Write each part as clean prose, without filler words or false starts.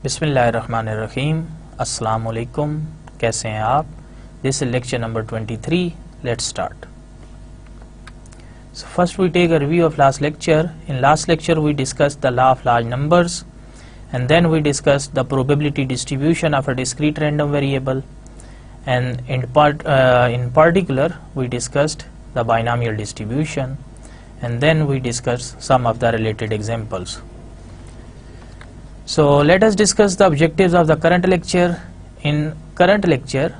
बिस्मिल्लाहिर्रहमानिर्रहीम अस्सलाम वालेकुम। कैसे हैं आप? This is lecture number 23. Let's start. So first we take a review of last lecture. In last lecture we discussed the law of large numbers, and then we discussed the probability distribution of a discrete random variable, and in particular we discussed the binomial distribution, and then we discussed some of the related examples. So let us discuss the objectives of the current lecture. In current lecture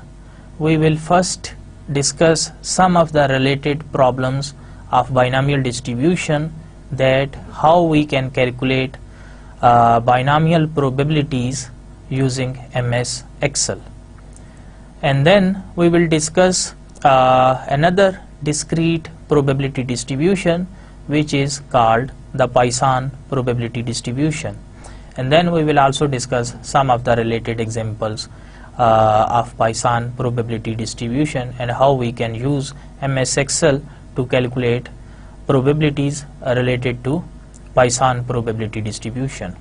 we will first discuss some of the related problems of binomial distribution, that how we can calculate binomial probabilities using MS Excel, and then we will discuss another discrete probability distribution which is called the Poisson probability distribution, and then we will also discuss some of the related examples of Poisson probability distribution and how we can use MS Excel to calculate probabilities related to Poisson probability distribution.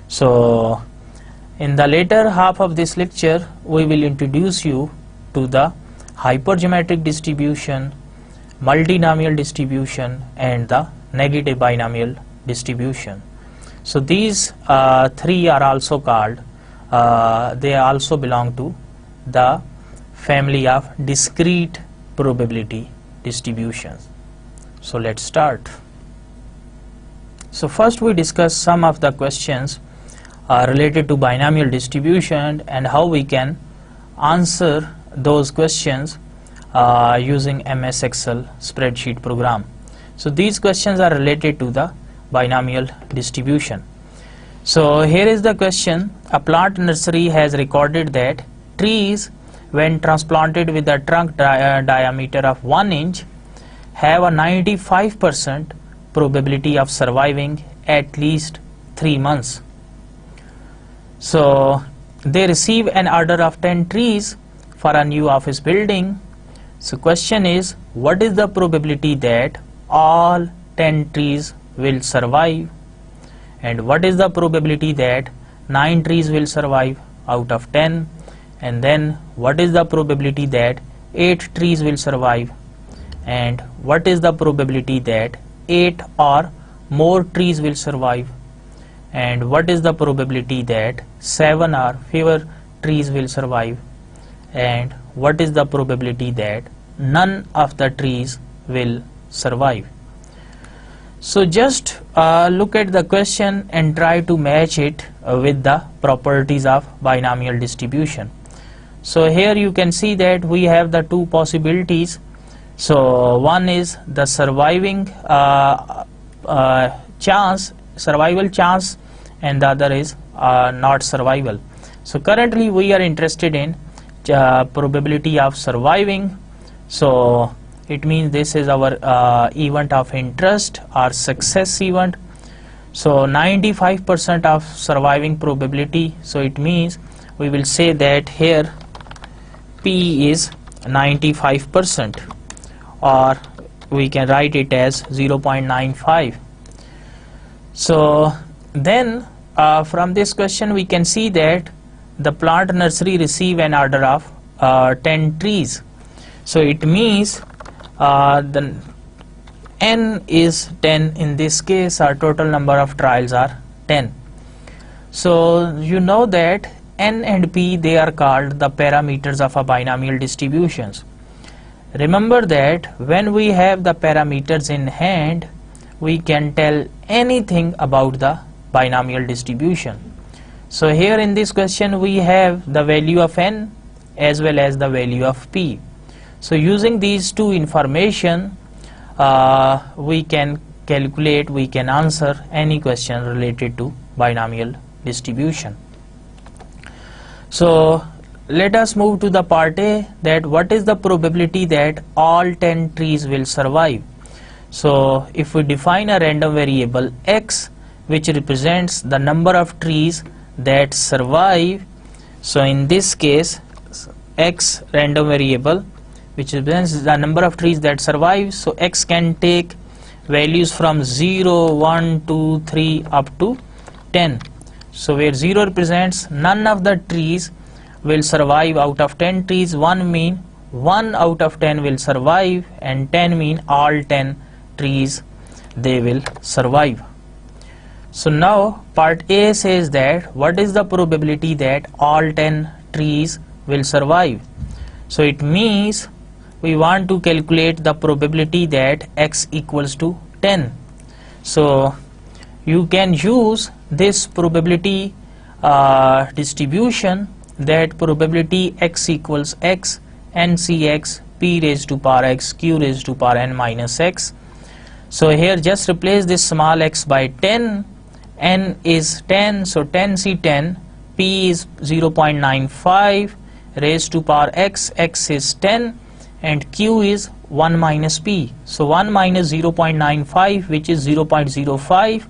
So in the later half of this lecture we will introduce you to the hypergeometric distribution, multinomial distribution, and the negative binomial distribution. So these three are also called, they also belong to the family of discrete probability distributions. So let's start. So first we discuss some of the questions related to binomial distribution and how we can answer those questions using MS Excel spreadsheet program. So these questions are related to the binomial distribution. So here is the question: a plant nursery has recorded that trees, when transplanted with a trunk diameter of 1 inch, have a 95% probability of surviving at least 3 months. So they receive an order of 10 trees for a new office building. So question is, what is the probability that all 10 trees will survive, and what is the probability that 9 trees will survive out of 10, and then what is the probability that 8 trees will survive, and what is the probability that 8 or more trees will survive, and what is the probability that 7 or fewer trees will survive, and what is the probability that none of the trees will survive. So just look at the question and try to match it with the properties of binomial distribution. So here you can see that we have the two possibilities. So one is the survival chance, and the other is not survival. So currently we are interested in probability of surviving. So it means this is our event of interest or success event. So 95% of surviving probability, so it means we will say that here P is 95%, or we can write it as 0.95. So then from this question we can see that the plant nursery receive an order of 10 trees. So it means the n is 10. In this case our total number of trials are 10. So you know that n and p, they are called the parameters of a binomial distributions. Remember that when we have the parameters in hand, we can tell anything about the binomial distribution. So here in this question we have the value of n as well as the value of p. So using these two information we can calculate, we can answer any question related to binomial distribution. So let us move to the part A, that what is the probability that all 10 trees will survive. So if we define a random variable x which represents the number of trees that survive, so in this case x random variable which represents the number of trees that survive, so x can take values from 0, 1, 2, 3 up to 10. So where 0 represents none of the trees will survive out of 10 trees, 1 mean 1 out of 10 will survive, and 10 mean all 10 trees they will survive. So now part A says that what is the probability that all 10 trees will survive. So it means we want to calculate the probability that x equals to 10. So you can use this probability distribution, that probability x equals x ncx p raised to power x q raised to power n minus x. So here just replace this small x by 10, n is 10, so 10 c 10, p is 0.95 raised to power x, x is 10, and q is 1 minus p. So 1 minus 0.95, which is 0.05,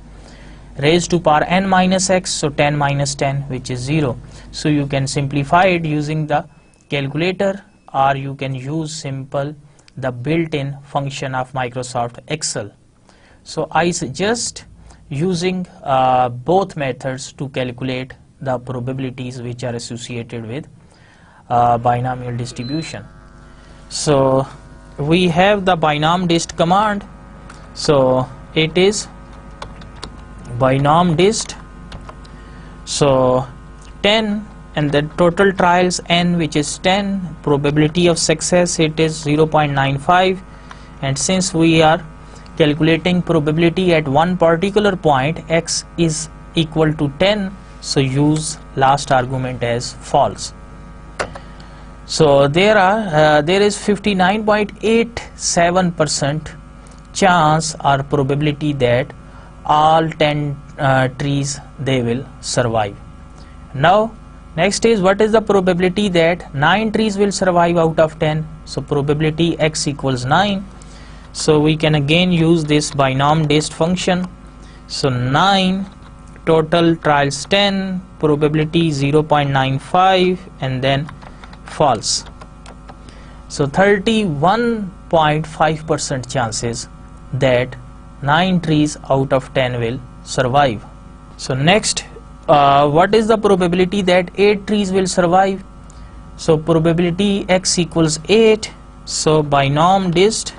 raised to power n minus x, so 10 minus 10, which is 0. So you can simplify it using the calculator, or you can use simple the built-in function of Microsoft Excel. So I suggest using both methods to calculate the probabilities which are associated with binomial distribution. So we have the binom dist command. So it is binom dist, so 10, and the total trials n, which is 10, probability of success it is 0.95, and since we are calculating probability at one particular point, x is equal to 10, so use last argument as false. So there is 59.87% chance or probability that all 10 trees they will survive. Now next is what is the probability that 9 trees will survive out of 10. So probability x equals 9. So we can again use this binom dist function. So 9, total trials 10, probability 0.95, and then false. So 31.5% chances that 9 trees out of 10 will survive. So next, what is the probability that 8 trees will survive? So probability x equals 8. So binom dist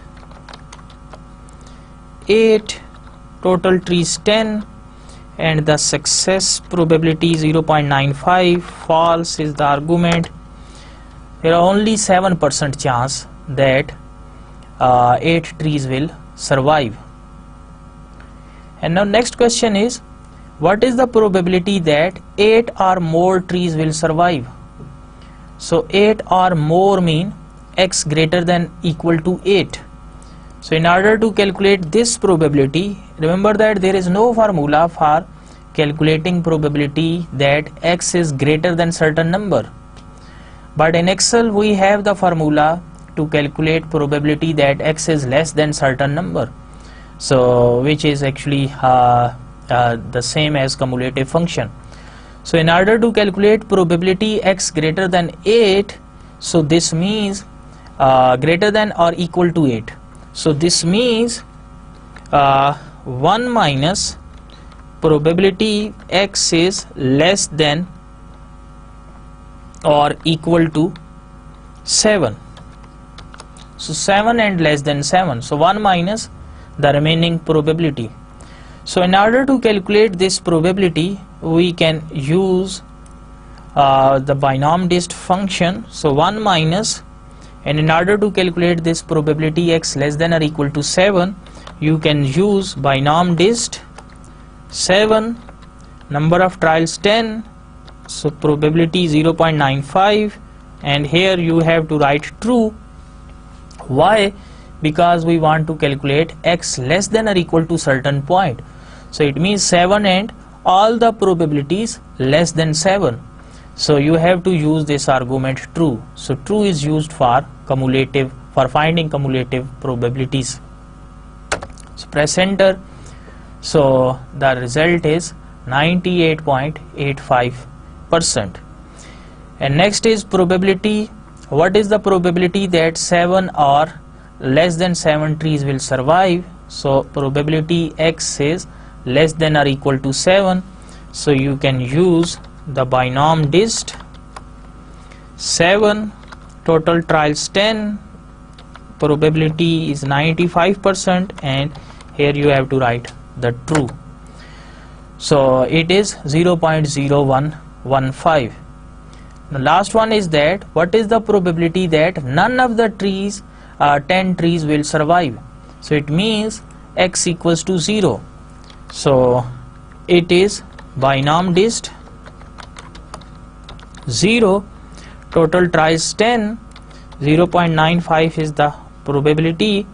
8, total trees 10, and the success probability 0.95, false is the argument. There are only 7% chance that 8 trees will survive. And now next question is, what is the probability that 8 or more trees will survive? So 8 or more mean x greater than equal to 8. So in order to calculate this probability, remember that there is no formula for calculating probability that x is greater than certain number. But in Excel we have the formula to calculate probability that x is less than certain number. So which is actually the same as cumulative function. So in order to calculate probability x greater than 8, so this means greater than or equal to 8. So this means 1 minus probability x is less than or equal to 7. So 7 and less than 7. So 1 minus the remaining probability. So in order to calculate this probability, we can use the binom dist function. So 1 minus, and in order to calculate this probability x less than or equal to 7, you can use binom dist 7, number of trials 10, so probability 0.95, and here you have to write true. Why? Because we want to calculate x less than or equal to certain point. So it means 7 and all the probabilities less than 7. So you have to use this argument true. So true is used for cumulative, for finding cumulative probabilities. So press enter. So the result is 98.85%. And next is probability. What is the probability that 7 or less than 7 trees will survive? So probability x is less than or equal to 7. So you can use the binom dist. 7, total trials 10, probability is 95%, and here you have to write the true. So it is 0.0115. The last one is that what is the probability that none of the trees, 10 trees will survive. So it means x equals to 0. So it is binom dist 0, total tries 10, 0.95 is the probability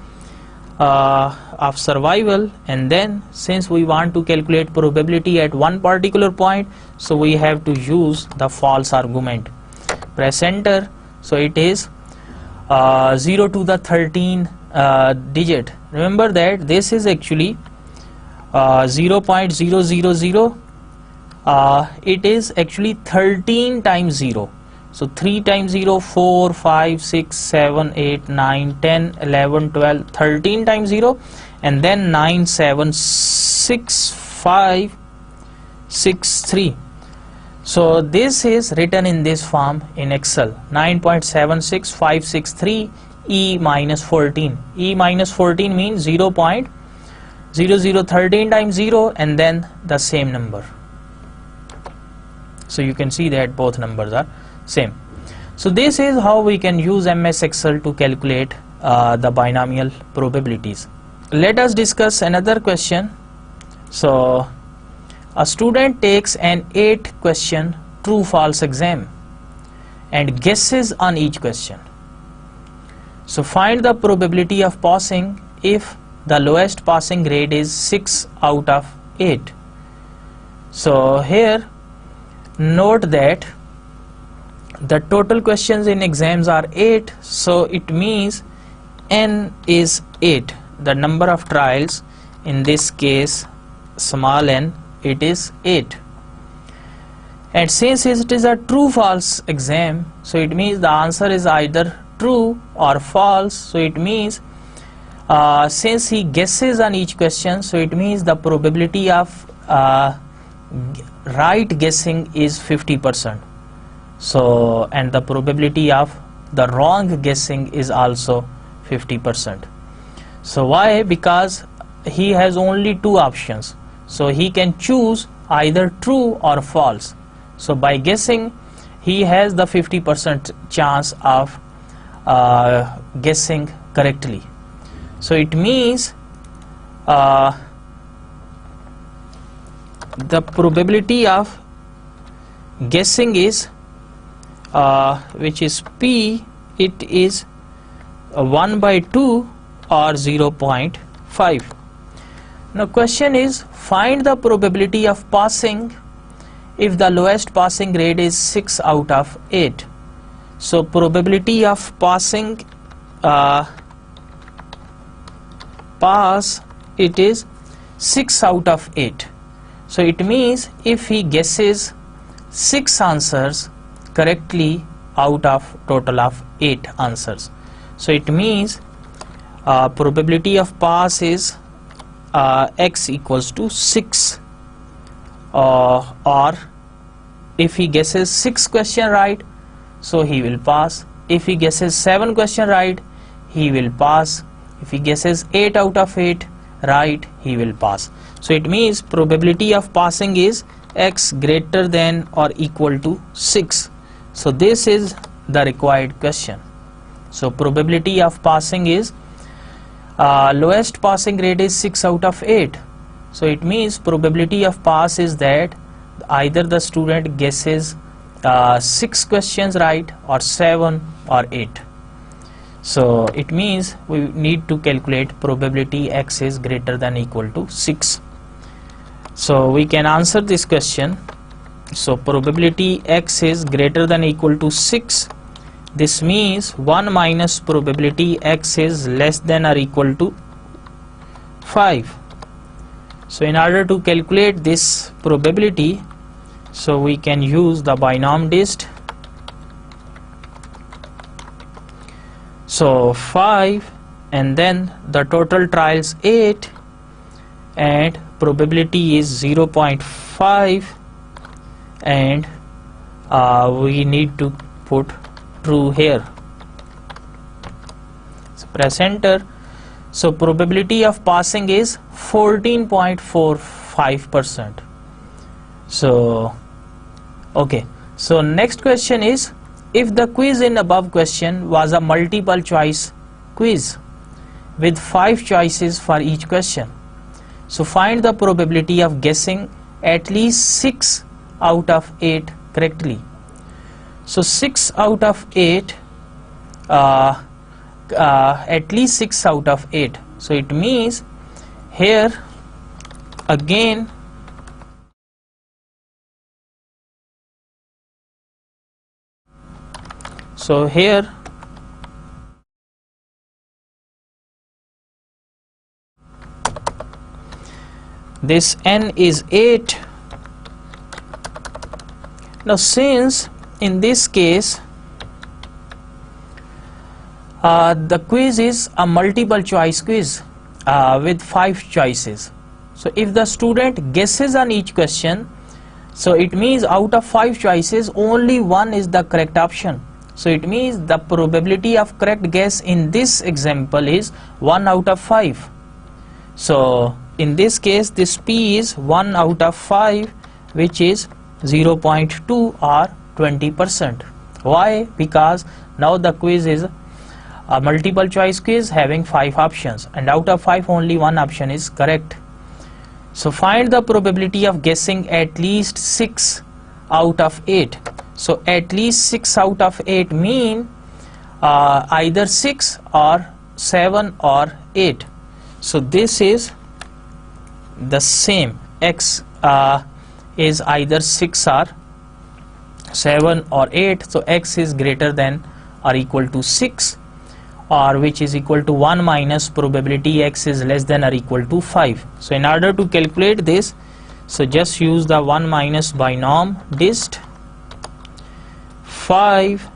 of survival, and then since we want to calculate probability at one particular point, so we have to use the false argument. Press enter. So it is 0 to the 13 digit. Remember that this is actually 0.000. It is actually 13 times 0. So 3 times 0, 4, 5, 6, 7, 8, 9, 10, 11, 12, 13 times 0, and then 9, 7, 6, 5, 6, 3. So this is written in this form in Excel: 9.76563 e minus 14. E minus 14 means 0.0013 times 0 and then the same number. So you can see that both numbers are same. So this is how we can use MS Excel to calculate the binomial probabilities. Let us discuss another question. So a student takes an 8-question true-false exam and guesses on each question. So find the probability of passing if the lowest passing grade is 6 out of 8. So here note that the total questions in exams are 8, so it means n is 8. The number of trials, in this case small n, it is 8. And since it is a true-false exam, so it means the answer is either true or false. So it means since he guesses on each question, so it means the probability of right guessing is 50%. So and the probability of the wrong guessing is also 50%. So why? Because he has only two options, so he can choose either true or false. So by guessing he has the 50% chance of guessing correctly. So it means the probability of guessing is which is P, it is 1/2 or 0.5. Now question is, find the probability of passing if the lowest passing grade is 6 out of 8. So probability of passing pass, it is 6 out of 8. So it means if he guesses 6 answers correctly out of total of 8 answers, so it means probability of pass is x equals to 6, or if he guesses 6 question right, so he will pass. If he guesses 7 question right, he will pass. If he guesses 8 out of 8 right, he will pass. So it means probability of passing is x greater than or equal to 6. So this is the required question. So probability of passing is lowest passing grade is 6 out of 8. So it means probability of pass is that either the student guesses 6 questions right, or 7 or 8. So it means we need to calculate probability x is greater than or equal to 6. So we can answer this question. So probability x is greater than or equal to 6. This means 1 minus probability x is less than or equal to 5. So in order to calculate this probability, so we can use the binom dist. So 5 and then the total trials 8 and probability is 0.5 and we need to put true here. So press enter. So probability of passing is 14.45%. So okay, so next question is, if the quiz in above question was a multiple choice quiz with 5 choices for each question, so find the probability of guessing at least 6 out of 8 correctly. So 6 out of 8, at least 6 out of 8. So it means here again so here this n is 8. Now since in this case the quiz is a multiple choice quiz with 5 choices, so if the student guesses on each question, so it means out of 5 choices only one is the correct option. So it means the probability of correct guess in this example is 1 out of 5. So in this case this P is 1 out of 5, which is 0.2 or 20%. Why? Because now the quiz is a multiple choice quiz having 5 options, and out of 5 only one option is correct. So find the probability of guessing at least 6 out of 8. So at least 6 out of 8 mean either 6 or 7 or 8. So this is the same, x is either 6 or 7 or 8. So x is greater than or equal to 6, or which is equal to 1 minus probability x is less than or equal to 5. So in order to calculate this, so just use the 1 minus binom dist. 5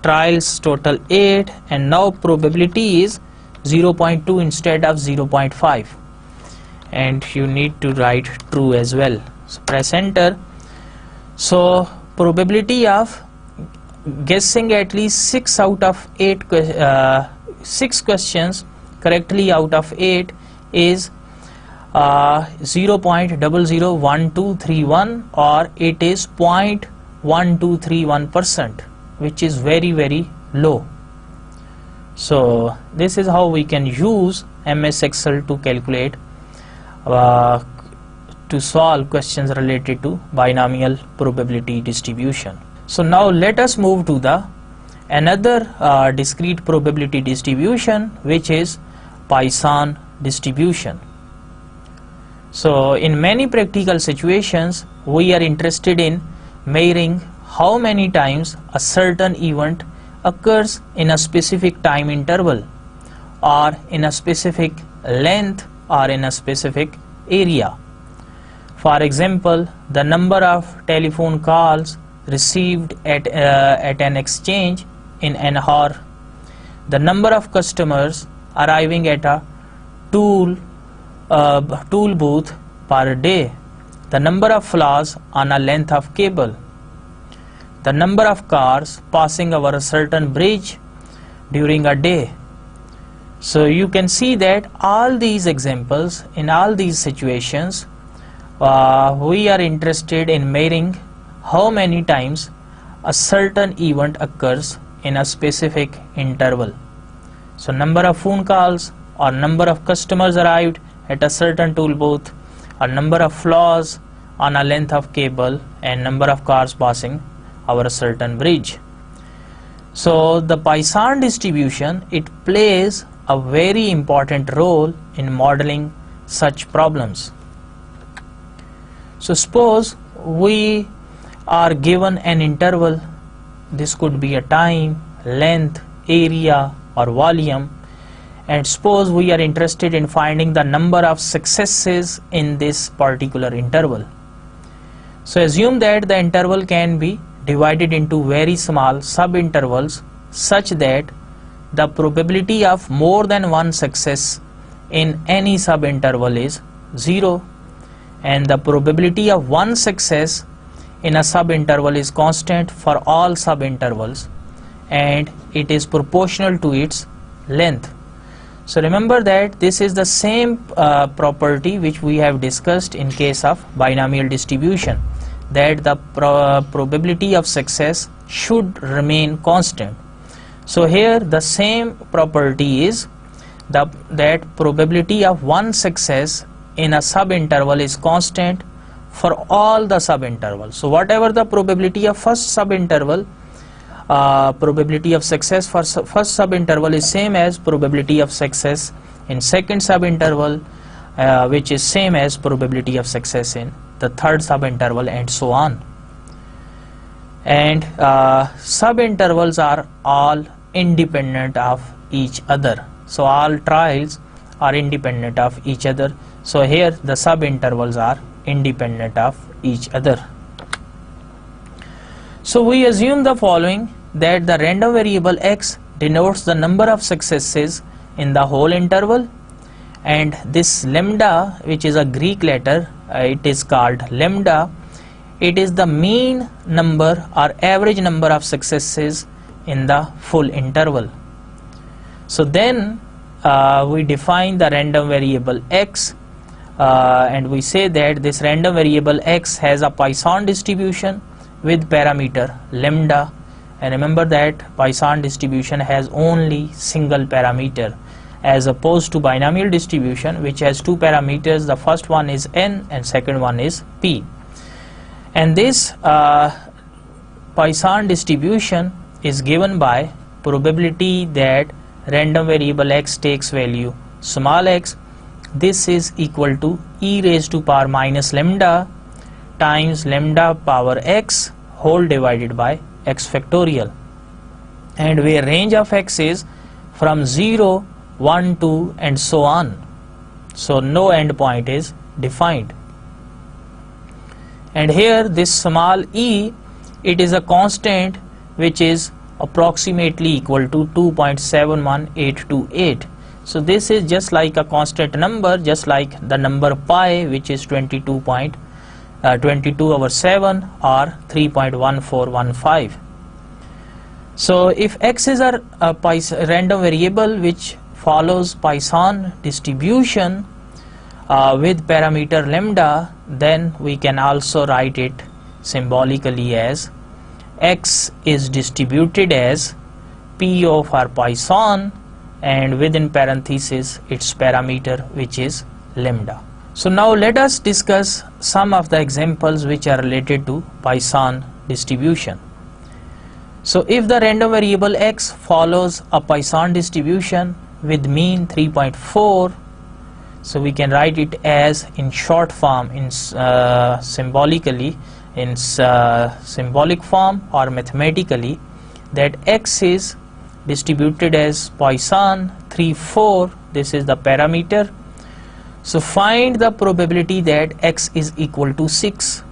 trials total 8, and now probability is 0.2 instead of 0.5, and you need to write true as well. So press enter. So probability of guessing at least 6 out of 8 6 questions correctly out of 8 is 0.001231, or it is 0.1231%, which is very low. So this is how we can use MS Excel to calculate to solve questions related to binomial probability distribution. So now let us move to the another discrete probability distribution, which is Poisson distribution. So in many practical situations we are interested in measuring how many times a certain event occurs in a specific time interval, or in a specific length, or in a specific area. For example, the number of telephone calls received at an exchange in an hour, the number of customers arriving at a tool booth per day, the number of flaws on a length of cable, the number of cars passing over a certain bridge during a day. So you can see that all these examples, in all these situations, we are interested in measuring how many times a certain event occurs in a specific interval. So number of phone calls, or number of customers arrived at a certain tool booth, or number of flaws on a length of cable, and number of cars passing over a certain bridge. So the Poisson distribution, it plays a very important role in modeling such problems. So suppose we are given an interval, this could be a time, length, area, or volume, and suppose we are interested in finding the number of successes in this particular interval. So assume that the interval can be divided into very small sub-intervals such that the probability of more than one success in any sub-interval is 0, and the probability of one success in a subinterval is constant for all subintervals and it is proportional to its length. So remember that this is the same property which we have discussed in case of binomial distribution, that the probability of success should remain constant. So here the same property is that probability of one success in a subinterval is constant for all the subintervals. So whatever the probability of first subinterval, probability of success for first subinterval is same as probability of success in second subinterval, which is same as probability of success in the third subinterval, and so on. And subintervals are all independent of each other. So all trials are independent of each other. So here the subintervals are independent of each other. So we assume the following, that the random variable x denotes the number of successes in the whole interval, and this lambda, which is a Greek letter, it is called lambda, it is the mean number or average number of successes in the full interval. So then we define the random variable x, and we say that this random variable x has a Poisson distribution with parameter lambda. And remember that Poisson distribution has only single parameter, as opposed to binomial distribution which has two parameters. The first one is n and second one is p. And this Poisson distribution is given by probability that random variable x takes value small x. This is equal to e raised to power minus lambda times lambda power x whole divided by x factorial, and where range of x is from 0, 1, 2 and so on. So no end point is defined. And here this small e, it is a constant which is approximately equal to 2.71828. So this is just like a constant number, just like the number pi, which is 22 over 7 or 3.1415. So if x is a random variable which follows Poisson distribution with parameter lambda, then we can also write it symbolically as x is distributed as p over Poisson, and within parenthesis its parameter, which is lambda. So now let us discuss some of the examples which are related to Poisson distribution. So if the random variable x follows a Poisson distribution with mean 3.4, so we can write it as in short form, in symbolically, in symbolic form or mathematically, that x is distributed as Poisson 3, 4. This is the parameter. So find the probability that x is equal to 6.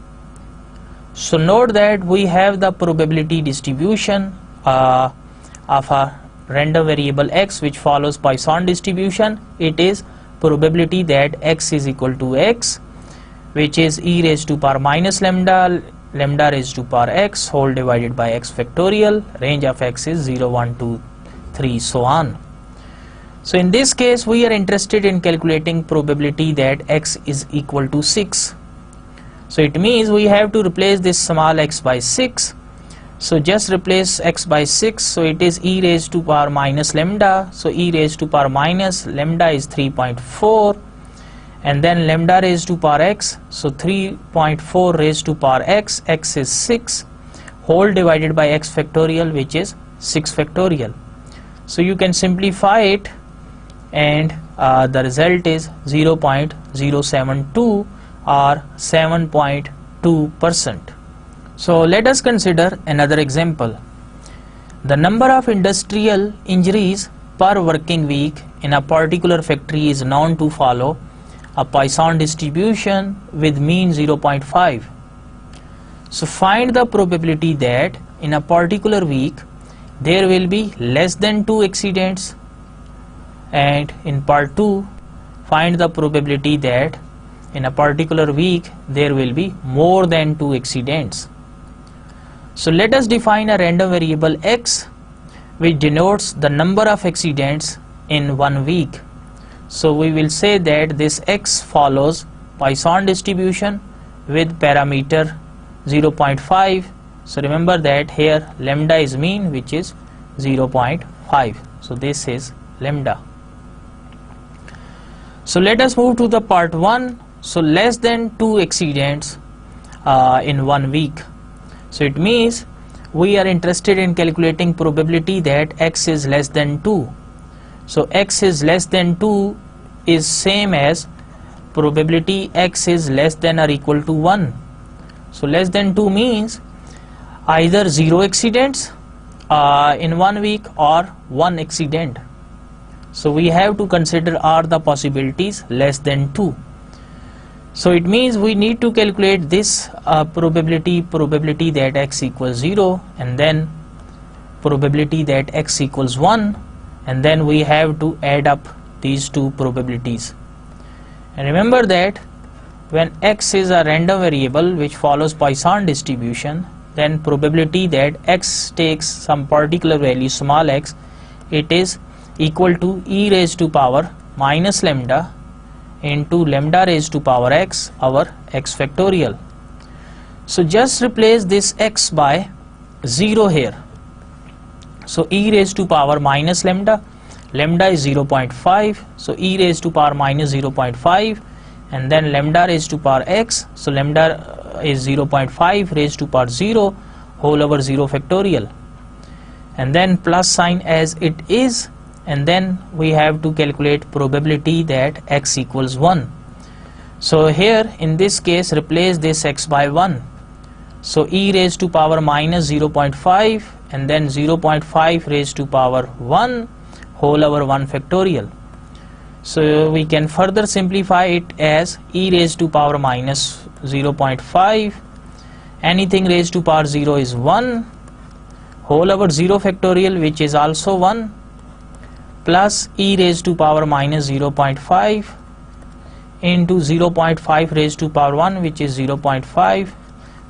So note that we have the probability distribution of a random variable x which follows Poisson distribution. It is probability that x is equal to x, which is e raised to power minus lambda, lambda raised to power x whole divided by x factorial. Range of x is 0, 1, 2, 3, so on. So in this case we are interested in calculating probability that x is equal to 6. So it means we have to replace this small x by 6. So just replace x by 6. So it is e raised to power minus lambda. So e raised to power minus lambda is 3.4, and then lambda raised to power x. So 3.4 raised to power x, x is 6 whole divided by x factorial, which is 6 factorial. So you can simplify it, and the result is 0.072 or 7.2%. So let us consider another example. The number of industrial injuries per working week in a particular factory is known to follow a Poisson distribution with mean 0.5. So find the probability that in a particular week there will be less than 2 accidents, and in part 2 find the probability that in a particular week there will be more than 2 accidents. So let us define a random variable x, which denotes the number of accidents in 1 week. So we will say that this x follows Poisson distribution with parameter 0.5. So remember that here lambda is mean, which is 0.5. So this is lambda. So let us move to the part 1. So less than 2 accidents in 1 week. So it means we are interested in calculating probability that x is less than 2. So x is less than 2 is same as probability x is less than or equal to 1. So less than 2 means either 0 accidents in 1 week or 1 accident. So we have to consider all the possibilities less than 2. So it means we need to calculate this probability that x equals 0, and then probability that x equals 1, and then we have to add up these two probabilities. And remember that when x is a random variable which follows Poisson distribution, then probability that x takes some particular value small x, it is equal to e raised to power minus lambda into lambda raised to power x, our x factorial. So just replace this x by 0 here. So e raised to power minus lambda, lambda is 0.5, so e raised to power minus 0.5, and then lambda raised to power x, so lambda is 0.5 raised to power 0 whole over 0 factorial, and then plus sign as it is, and then we have to calculate probability that x equals 1. So here in this case replace this x by 1. So e raised to power minus 0.5 and then 0.5 raised to power 1 whole over 1 factorial. So we can further simplify it as e raised to power minus 0.5, anything raised to power 0 is 1 whole over 0 factorial, which is also 1, plus e raised to power minus 0.5 into 0.5 raised to power 1, which is 0.5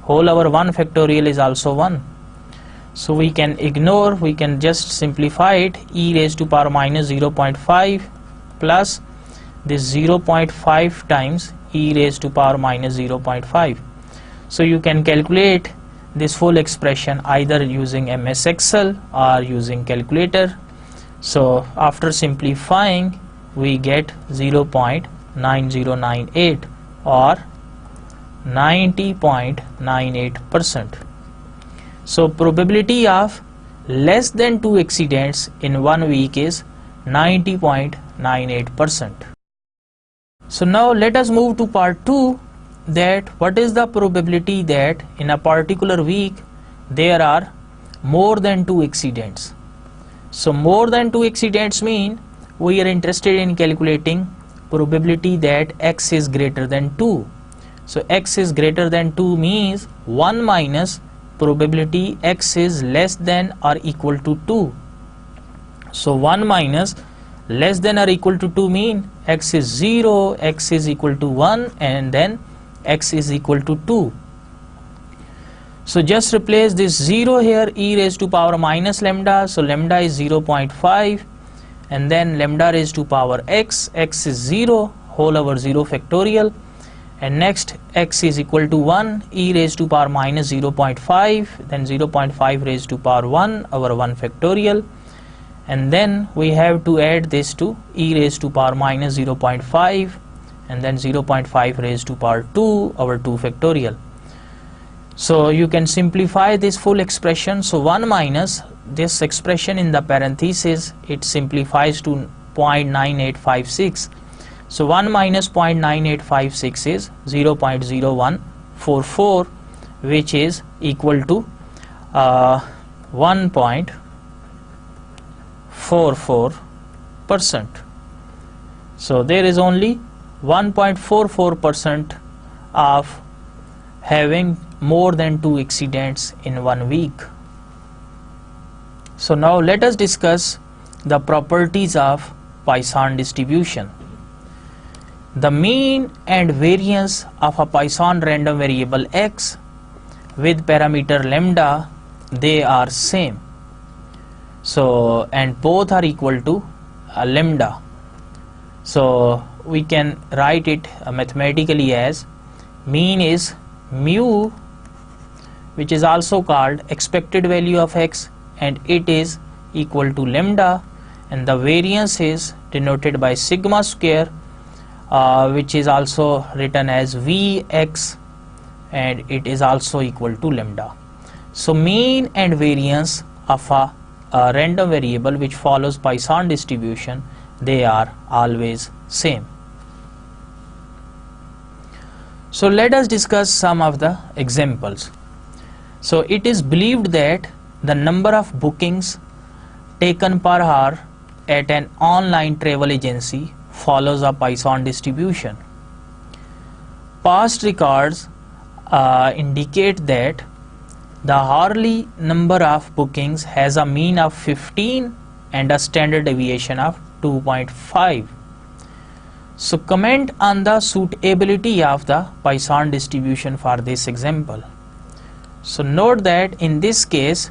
whole over 1 factorial is also 1. So we can ignore, we can just simplify it, e raised to power minus 0.5 plus this 0.5 times e raised to power minus 0.5. So you can calculate this full expression either using MS Excel or using calculator. So after simplifying we get 0.9098 or 90.98%. So probability of less than 2 accidents in 1 week is 90.98%. So now let us move to part 2, that what is the probability that in a particular week there are more than 2 accidents. So more than 2 accidents mean we are interested in calculating probability that x is greater than 2. So x is greater than 2 means 1 minus probability x is less than or equal to 2. So 1 minus less than or equal to 2 mean x is 0, x is equal to 1, and then x is equal to 2. So just replace this 0 here, e raised to power minus lambda, so lambda is 0.5, and then lambda raised to power x, x is 0 whole over 0 factorial, and next x is equal to 1, e raised to power minus 0.5, then 0.5 raised to power 1 over 1 factorial, and then we have to add this to e raised to power minus 0.5 and then 0.5 raised to power 2 over 2 factorial. So you can simplify this full expression. So 1 minus this expression in the parenthesis, it simplifies to 0.9856. So 1 minus 0.9856 is 0.0144, which is equal to 1.44%. So there is only 1.44% of having more than 2 accidents in 1 week. So now let us discuss the properties of Poisson distribution. The mean and variance of a Poisson random variable x with parameter lambda they are same. So and both are equal to lambda. So we can write it mathematically as mean is mu, which is also called expected value of x, and it is equal to lambda, and the variance is denoted by sigma square, which is also written as Vx, and it is also equal to lambda. So mean and variance of a random variable which follows Poisson distribution, they are always same. So let us discuss some of the examples. So it is believed that the number of bookings taken per hour at an online travel agency follows a Poisson distribution. Past records indicate that the hourly number of bookings has a mean of 15 and a standard deviation of 2.5. So comment on the suitability of the Poisson distribution for this example. So note that in this case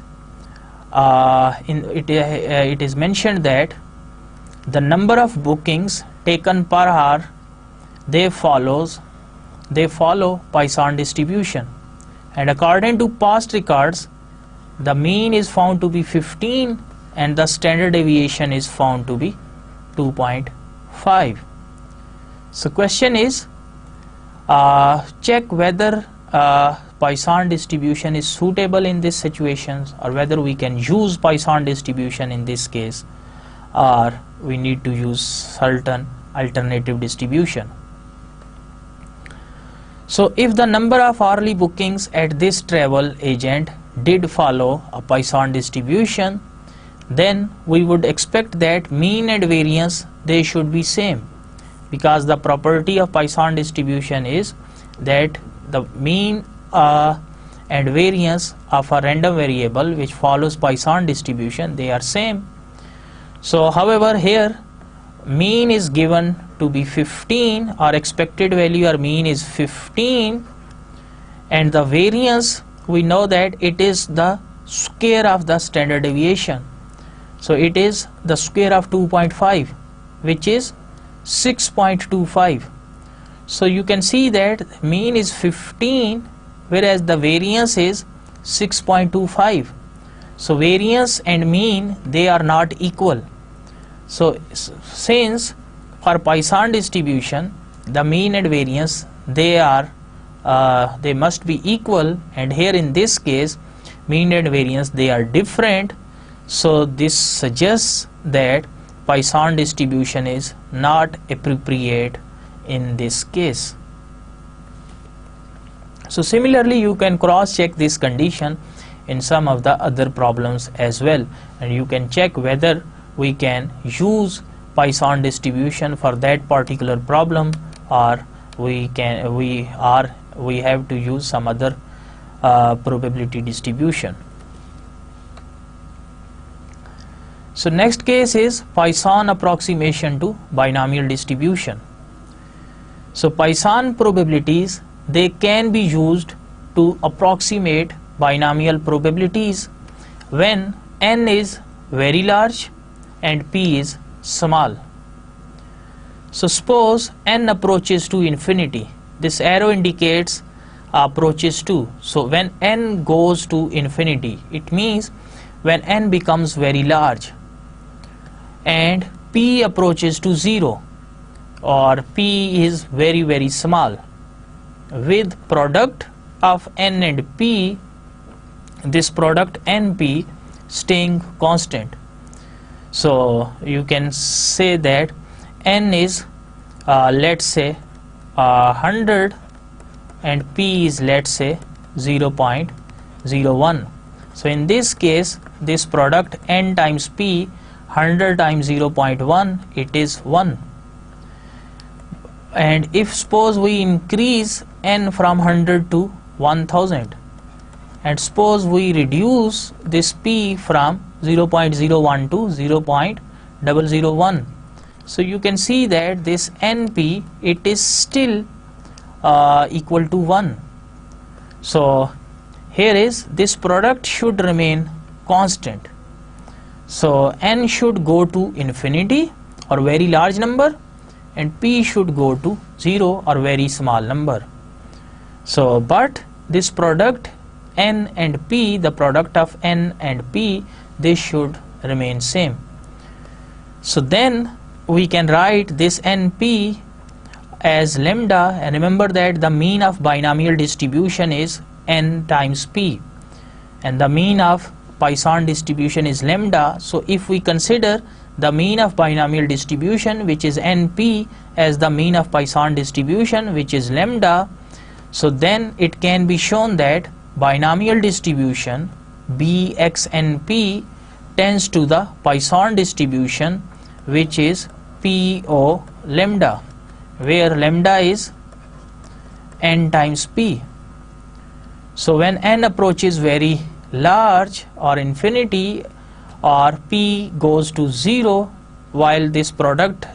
it is mentioned that the number of bookings taken per hour, they follow Poisson distribution, and according to past records the mean is found to be 15 and the standard deviation is found to be 2.5. So question is check whether Poisson distribution is suitable in these situations, or whether we can use Poisson distribution in this case, or we need to use certain alternative distribution. So if the number of hourly bookings at this travel agent did follow a Poisson distribution, then we would expect that mean and variance, they should be same, because the property of Poisson distribution is that the mean and variance of a random variable which follows Poisson distribution, they are same. So however here mean is given to be 15, or expected value or mean is 15, and the variance, we know that it is the square of the standard deviation. So it is the square of 2.5, which is 6.25. So you can see that mean is 15 whereas the variance is 6.25. So variance and mean, they are not equal. So since for Poisson distribution the mean and variance, they must be equal, and here in this case mean and variance, they are different. So this suggests that Poisson distribution is not appropriate in this case. So similarly you can cross check this condition in some of the other problems as well, and you can check whether we can use Poisson distribution for that particular problem, or we have to use some other probability distribution. So next case is Poisson approximation to binomial distribution. So Poisson probabilities, they can be used to approximate binomial probabilities when n is very large and p is small. So suppose n approaches to infinity, this arrow indicates approaches to. So when n goes to infinity, it means when n becomes very large, and p approaches to 0, or p is very very small, with product of n and p, this product np staying constant. So you can say that n is let's say 100 and p is let's say 0.01. So in this case this product n times p, 100 times 0.1, it is 1. And if suppose we increase n from 100 to 1000, and suppose we reduce this p from 0.01 to 0.001, so you can see that this np, it is still equal to 1. So here is this product should remain constant. So n should go to infinity or very large number, and p should go to 0 or very small number. So but this product n and p, the product of n and p, this should remain same. So then we can write this np as lambda, and remember that the mean of binomial distribution is n times p, and the mean of Poisson distribution is lambda. So if we consider the mean of binomial distribution, which is np, as the mean of Poisson distribution, which is lambda, so then it can be shown that binomial distribution bxnp tends to the Poisson distribution, which is po lambda, where lambda is n times p. So when n approaches very large or infinity, or p goes to 0 while this product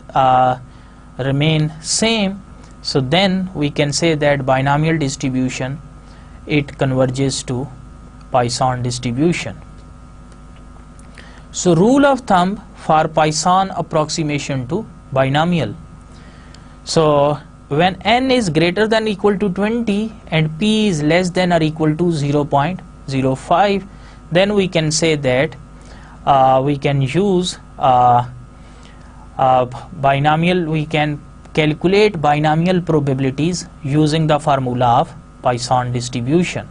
remain same, so then we can say that binomial distribution, it converges to Poisson distribution. So rule of thumb for Poisson approximation to binomial. So when n is greater than or equal to 20 and p is less than or equal to 0.05, then we can say that we can use binomial, we can calculate binomial probabilities using the formula of Poisson distribution.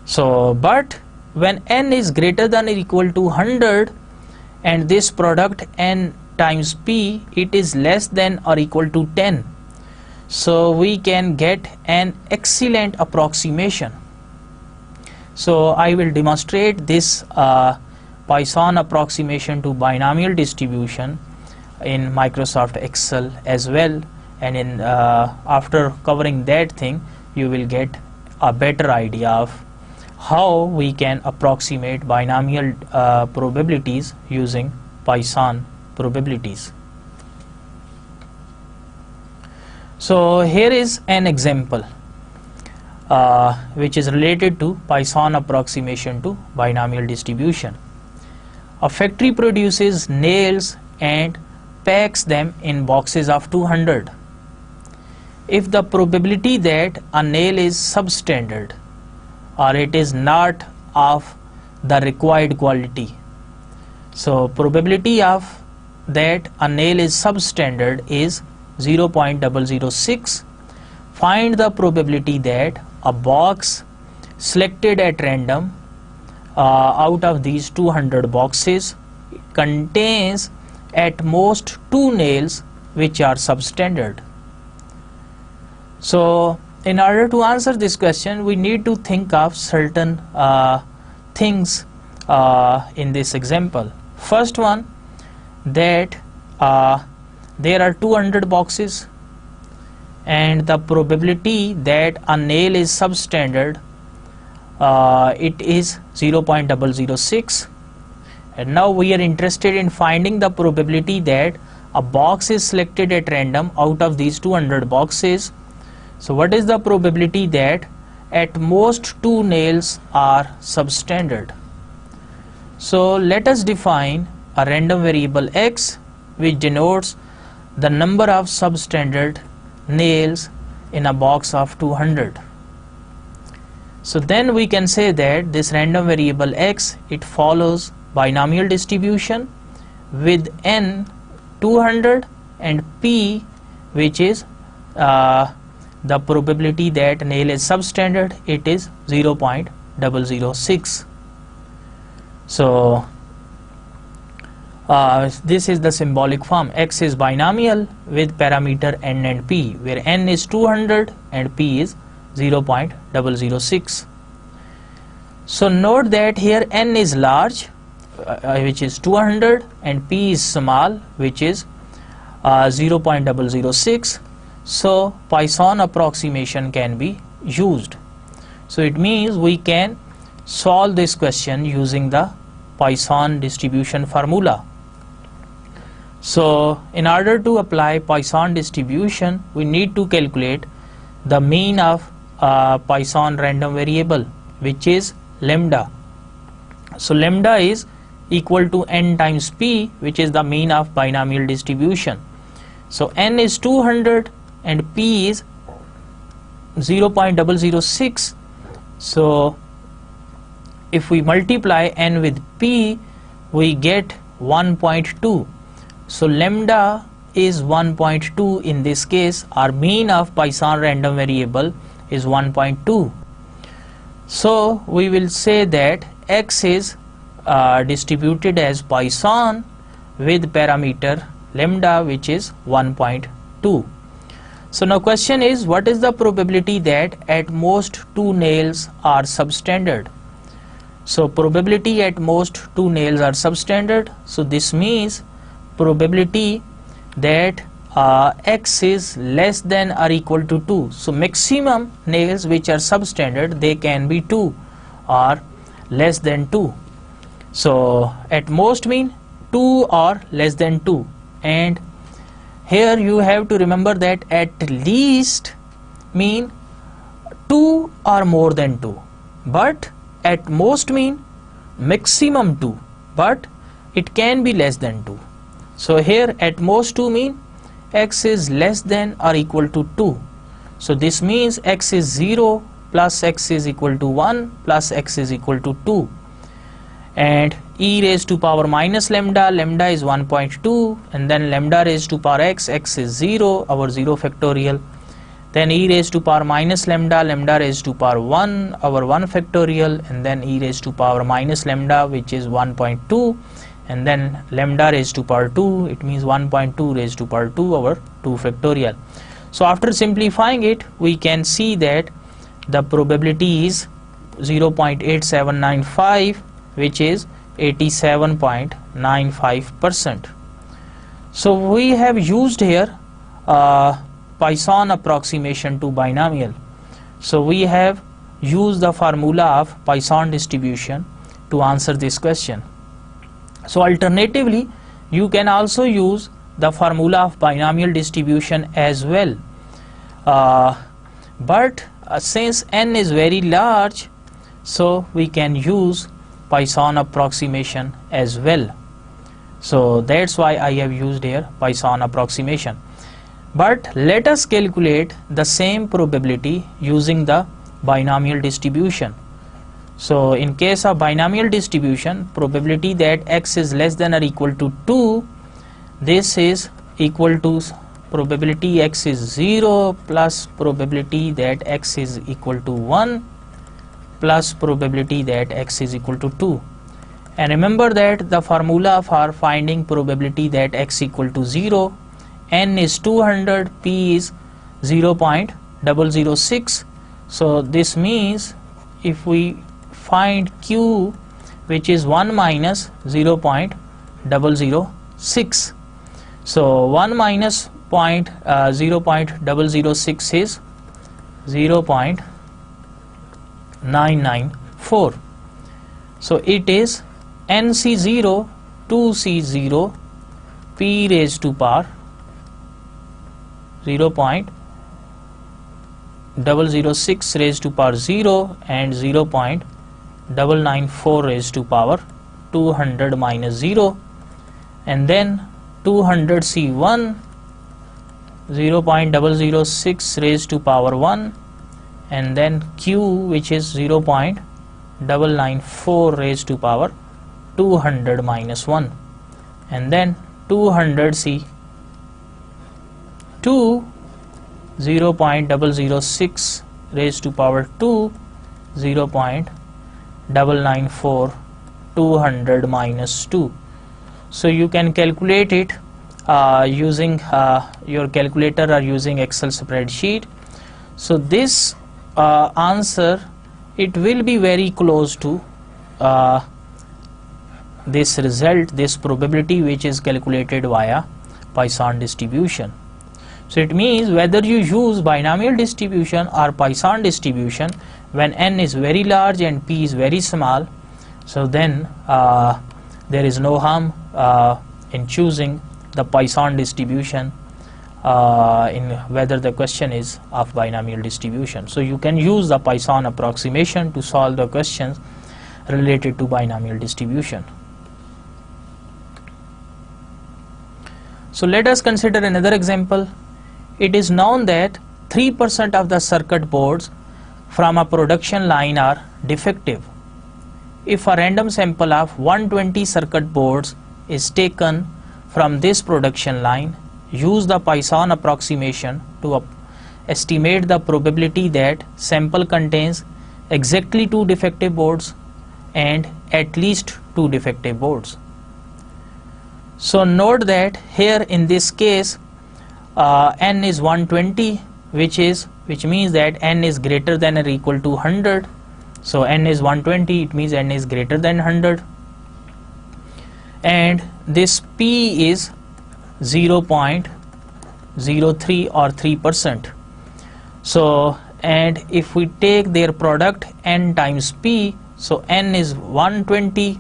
So but when n is greater than or equal to 100 and this product n times p, it is less than or equal to 10, so we can get an excellent approximation. So I will demonstrate this Poisson approximation to binomial distribution in Microsoft Excel as well, and in after covering that thing, you will get a better idea of how we can approximate binomial probabilities using Poisson probabilities. So here is an example which is related to Poisson approximation to binomial distribution. A factory produces nails and packs them in boxes of 200. If the probability that a nail is substandard or it is not of the required quality, so probability of that a nail is substandard is 0.006. Find the probability that a box selected at random out of these 200 boxes contains at most 2 nails which are substandard. So in order to answer this question, we need to think of certain things in this example. First one, that there are 200 boxes and the probability that a nail is substandard, it is 0.006, and now we are interested in finding the probability that a box is selected at random out of these 200 boxes. So what is the probability that at most 2 nails are substandard? So let us define a random variable x, which denotes the number of substandard nails in a box of 200. So then we can say that this random variable x, it follows binomial distribution with n 200 and p, which is the probability that nail is substandard, it is 0.006. So this is the symbolic form. X is binomial with parameter n and p, where n is 200 and p is 0.006. So note that here n is large, which is 200, and p is small, which is 0.006. So Poisson approximation can be used. So it means we can solve this question using the Poisson distribution formula. So in order to apply Poisson distribution, we need to calculate the mean of Poisson random variable, which is lambda. So lambda is equal to n times p, which is the mean of binomial distribution. So n is 200 and p is 0.006. So if we multiply n with p, we get 1.2. So lambda is 1.2 in this case. Our mean of Poisson random variable is 1.2. So we will say that x is distributed as Poisson with parameter lambda, which is 1.2. So now question is, what is the probability that at most two nails are substandard? So probability at most two nails are substandard. So this means probability that x is less than or equal to 2. So maximum nails which are substandard, they can be 2 or less than 2. So at most mean 2 or less than 2, and here you have to remember that at least mean 2 or more than 2, but at most mean maximum 2, but it can be less than 2. So here at most 2 mean x is less than or equal to 2. So this means x is 0 plus x is equal to 1 plus x is equal to 2. And e raised to power minus lambda, lambda is 1.2, and then lambda raised to power x, x is 0, our 0 factorial. Then e raised to power minus lambda, lambda raised to power 1, our 1 factorial, and then e raised to power minus lambda, which is 1.2, and then lambda raised to power 2, it means 1.2 raised to power 2, our 2 factorial. So after simplifying it, we can see that the probability is 0.8795, which is 87.95%. So we have used here Poisson approximation to binomial. So we have used the formula of Poisson distribution to answer this question. So alternatively, you can also use the formula of binomial distribution as well. But since n is very large, so we can use Poisson approximation as well. So that's why I have used here Poisson approximation. But let us calculate the same probability using the binomial distribution. So in case of binomial distribution, probability that x is less than or equal to 2, this is equal to probability x is 0 plus probability that x is equal to 1 plus probability that x is equal to 2. And remember that the formula for finding probability that x equal to 0, n is 200, p is 0.006. So this means if we find q, which is 1 minus 0.006, so 1 minus 0.006 is 0.994. So it is nc0, 2c0, p raised to power 0.006 raised to power 0 and 0.994 raised to power 200 minus 0, and then 200c1, 0.006 raised to power 1, and then q, which is 0.994 raised to power 200 minus 1, and then 200c2, 0.006 raised to power 2, 0.994, 200 minus 2. So you can calculate it using your calculator or using Excel spreadsheet. So this answer, it will be very close to this result, this probability which is calculated via Poisson distribution. So it means whether you use binomial distribution or Poisson distribution, when n is very large and p is very small, so then there is no harm in choosing the Poisson distribution in whether the question is of binomial distribution. So you can use the Poisson approximation to solve the questions related to binomial distribution. So let us consider another example. It is known that 3% of the circuit boards from a production line are defective. If a random sample of 120 circuit boards is taken from this production line, use the Poisson approximation to estimate the probability that sample contains exactly 2 defective boards and at least 2 defective boards. So note that here in this case n is 120, which means that n is greater than or equal to 100. So n is 120, it means n is greater than 100, and this p is 0.03 or 3%. So, and if we take their product n times p, so n is 120,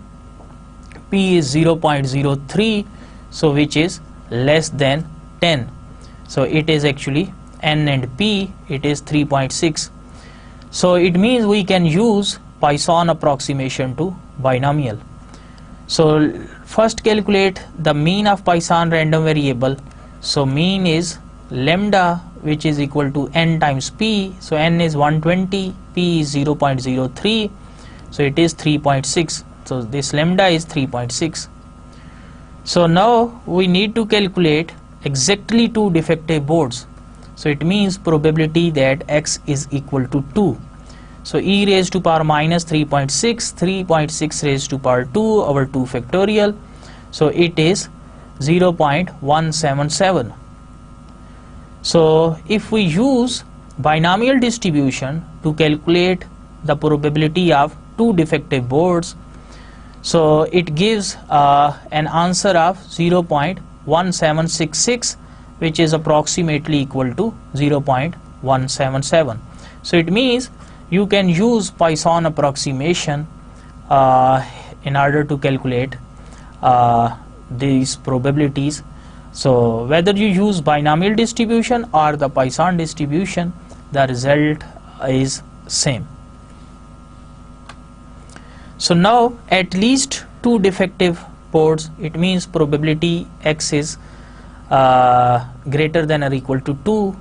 p is 0.03, so which is less than 10. So it is actually n and p, it is 3.6. So it means we can use Poisson approximation to binomial. So first calculate the mean of Poisson random variable. So mean is lambda, which is equal to n times p. So n is 120, p is 0.03, so it is 3.6. So this lambda is 3.6. So now we need to calculate exactly 2 defective boards. So it means probability that x is equal to 2. So e raised to power minus 3.6, 3.6 raised to power 2 over 2 factorial. So it is 0.177. So if we use binomial distribution to calculate the probability of 2 defective boards, so it gives an answer of 0.1766, which is approximately equal to 0.177. So it means you can use Poisson approximation in order to calculate these probabilities. So whether you use binomial distribution or the Poisson distribution, the result is same. So now at least 2 defective boards, it means probability x is greater than or equal to 2,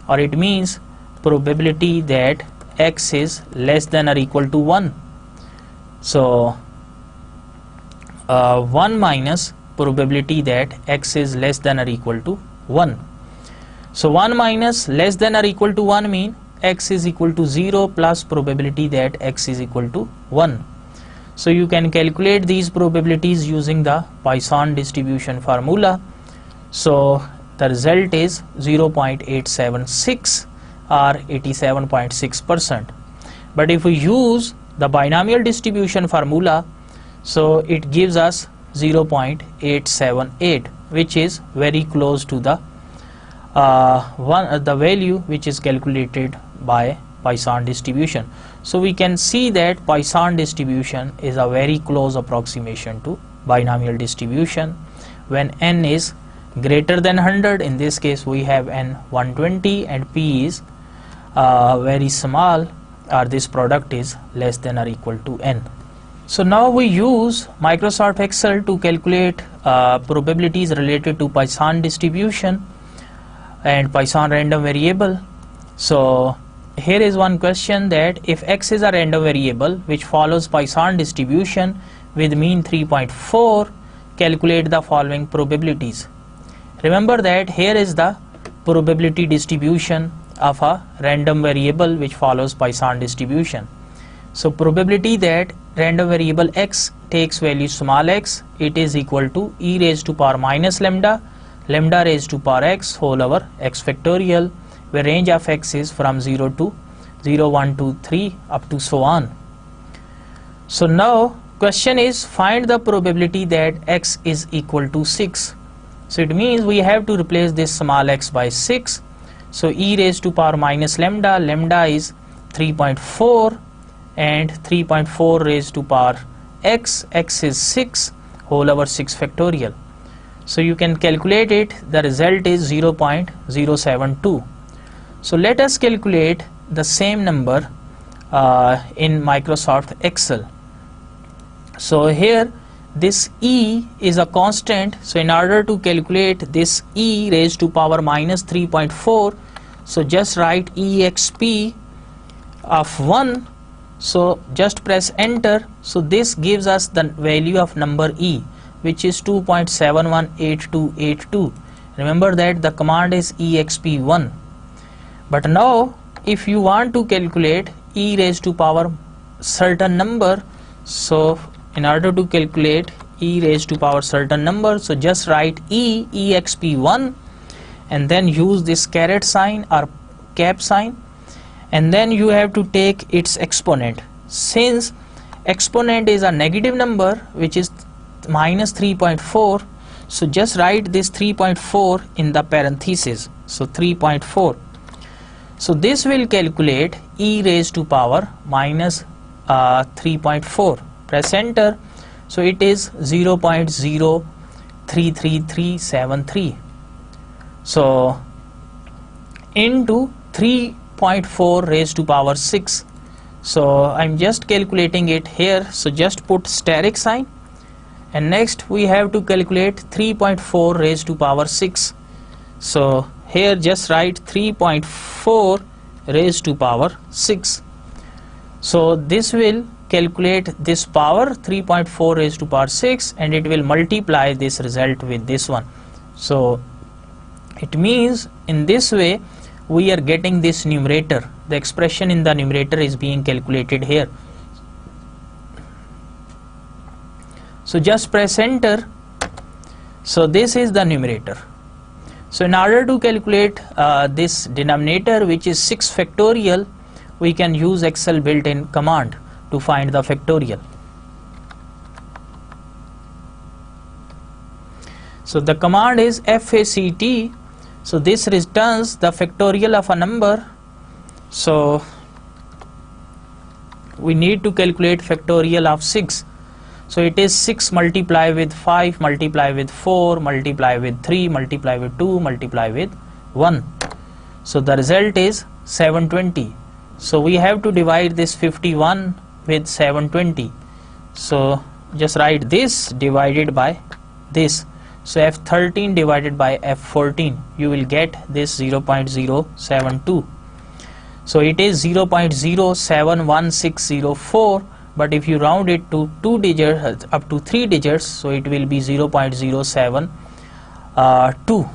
or it means probability that x is less than or equal to 1. So 1 minus probability that x is less than or equal to 1. So 1 minus less than or equal to 1 mean x is equal to 0 plus probability that x is equal to 1. So you can calculate these probabilities using the Poisson distribution formula. So the result is 0.876 or 87.6%. But if we use the binomial distribution formula, so it gives us 0.878, which is very close to the the value which is calculated by Poisson distribution. So we can see that Poisson distribution is a very close approximation to binomial distribution when n is greater than 100. In this case we have n 120 and p is very small, or this product is less than or equal to n. So now we use Microsoft Excel to calculate probabilities related to Poisson distribution and Poisson random variable. So here is one question that if x is a random variable which follows Poisson distribution with mean 3.4, calculate the following probabilities. Remember that here is the probability distribution of a random variable which follows Poisson distribution. So probability that random variable x takes value small x, it is equal to e raised to power minus lambda, lambda raised to power x whole over x factorial, where range of x is from 0 to 0, 1, 2, 3 up to so on. So now question is find the probability that x is equal to 6. So it means we have to replace this small x by 6. So e raised to power minus lambda, lambda is 3.4 and 3.4 raised to power x, x is 6 whole over 6 factorial. So you can calculate it. The result is 0.072. So let us calculate the same number in Microsoft Excel. So here this e is a constant, so in order to calculate this e raised to power minus 3.4, so just write exp of 1, so just press enter. So this gives us the value of number e, which is 2.718282. Remember that the command is exp1. But now if you want to calculate e raised to power certain number, so in order to calculate e raised to power certain number, so just write exp1 and then use this caret sign or cap sign, and then you have to take its exponent. Since exponent is a negative number, which is minus 3.4, so just write this 3.4 in the parenthesis, so 3.4. So this will calculate e raised to power minus 3.4. Press enter. So it is 0.033373. So into 3.4 raised to power 6. So I'm just calculating it here. So just put steric sign, and next we have to calculate 3.4 raised to power 6. So here just write 3.4 raised to power 6. So this will calculate this power 3.4 raised to power 6, and it will multiply this result with this one. So it means in this way we are getting this numerator. The expression in the numerator is being calculated here. So just press enter. So this is the numerator. So in order to calculate this denominator, which is 6 factorial, we can use Excel built-in command to find the factorial. So the command is FACT. So this returns the factorial of a number. So we need to calculate factorial of 6. So it is 6 multiply with 5 multiply with 4 multiply with 3 multiply with 2 multiply with 1. So the result is 720. So we have to divide this 51 with 720. So just write this divided by this. So F13 divided by F14, you will get this 0.072. So it is 0.071604, but if you round it to 2 digits up to 3 digits, so it will be 0.072.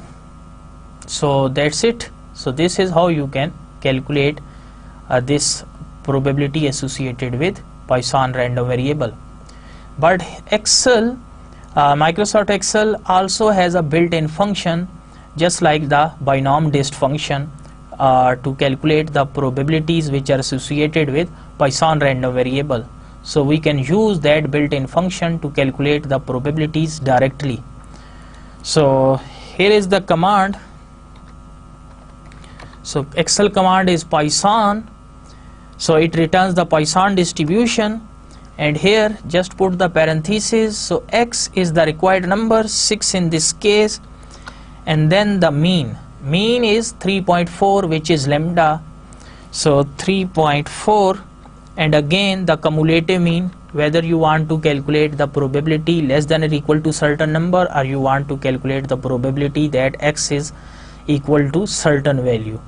So that's it. So this is how you can calculate this probability associated with Poisson random variable. But Excel, Microsoft Excel also has a built-in function, just like the binomial dist function, to calculate the probabilities which are associated with Poisson random variable. So we can use that built-in function to calculate the probabilities directly. So here is the command. So Excel command is Poisson. So it returns the Poisson distribution, and here just put the parenthesis. So x is the required number, 6 in this case, and then the mean. Mean is 3.4, which is lambda. So 3.4, and again the cumulative mean, whether you want to calculate the probability less than or equal to certain number, or you want to calculate the probability that x is equal to certain value.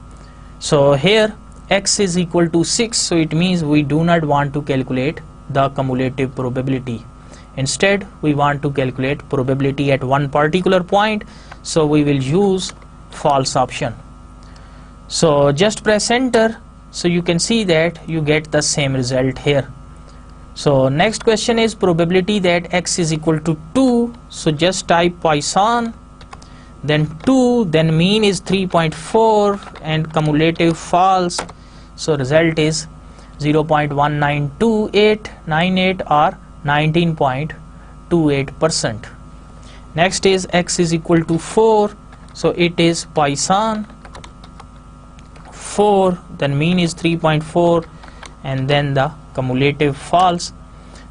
So here x is equal to 6, so it means we do not want to calculate the cumulative probability. Instead we want to calculate probability at one particular point, so we will use false option. So just press enter. So you can see that you get the same result here. So next question is probability that x is equal to 2. So just type Poisson, then 2, then mean is 3.4, and cumulative false. So result is 0.192898 or 19.28%. Next is x is equal to 4. So it is Poisson 4, then mean is 3.4, and then the cumulative false,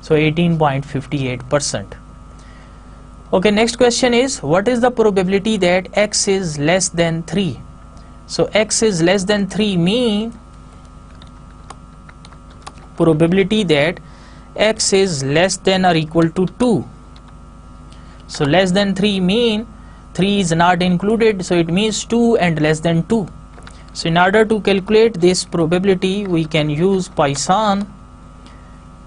so 18.58%. Okay, next question is, what is the probability that x is less than 3? So x is less than 3 mean probability that x is less than or equal to 2. So less than 3 mean 3 is not included, so it means 2 and less than 2. So in order to calculate this probability, we can use Poisson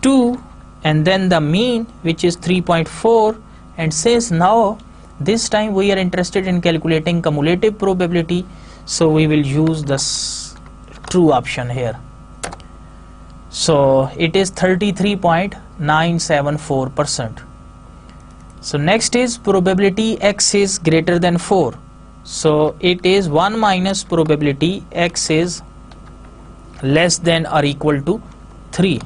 2 and then the mean, which is 3.4. And since now this time we are interested in calculating cumulative probability, so we will use the true option here. So it is 33.974%. So next is probability x is greater than 4. So it is 1 minus probability x is less than or equal to 3.